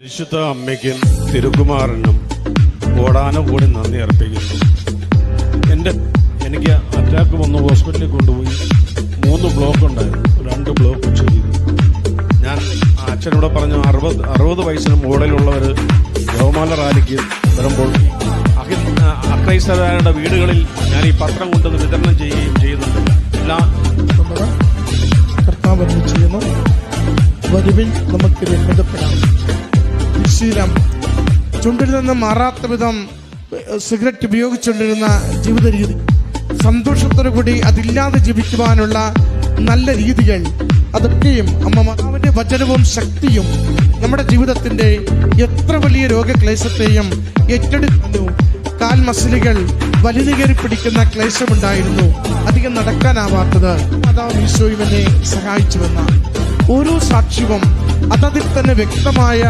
പരിശുദ്ധ അമ്മയ്ക്കും തിരുക്കുമാരനും കോടാനുകൂടി നന്ദി അർപ്പിക്കുന്നു. എനിക്ക് അറ്റാക്ക് വന്ന് ഹോസ്പിറ്റലിൽ കൊണ്ടുപോയി 3 ബ്ലോക്ക് ഉണ്ടായിരുന്നു. 2 ബ്ലോക്ക് ചെയ്തു. ഞാൻ അച്ഛനോട് പറഞ്ഞു 60 വയസ്സിന് മുകളിലുള്ളവർ ജവമാല റാലിക്ക് വരുമ്പോൾ അക്രൈസ്തവരുടെ വീടുകളിൽ ഞാൻ ഈ പത്രം കൊണ്ട് വിതരണം ചെയ്യുകയും ചെയ്യുന്നുണ്ട്. കർത്താവ് ചെയ്യുന്നു. വരുവിൽ നമുക്ക് രമ്യതപ്പെടാം. ശീലം ചുണ്ടിൽ നിന്ന് മാറാത്ത വിധം സിഗരറ്റ് ഉപയോഗിച്ചുകൊണ്ടിരുന്ന ജീവിത രീതി, സന്തോഷത്തോടു കൂടി അതില്ലാതെ ജീവിക്കുവാനുള്ള നല്ല രീതികൾ, അതൊക്കെയും അമ്മമാവിന്റെ വചനവും ശക്തിയും നമ്മുടെ ജീവിതത്തിന്റെ എത്ര വലിയ രോഗക്ലേശത്തെയും ഏറ്റെടുക്കുന്നു. കാൽ മസിലുകൾ വലിഞ്ഞു കയറി പിടിക്കുന്ന ക്ലേശമുണ്ടായിരുന്നു, അധികം നടക്കാനാവാത്തത്. അതാവും ഈശോയും എന്നെ സഹായിച്ചുവെന്ന ഓരോ സാക്ഷ്യവും അതതിൽ തന്നെ വ്യക്തമായ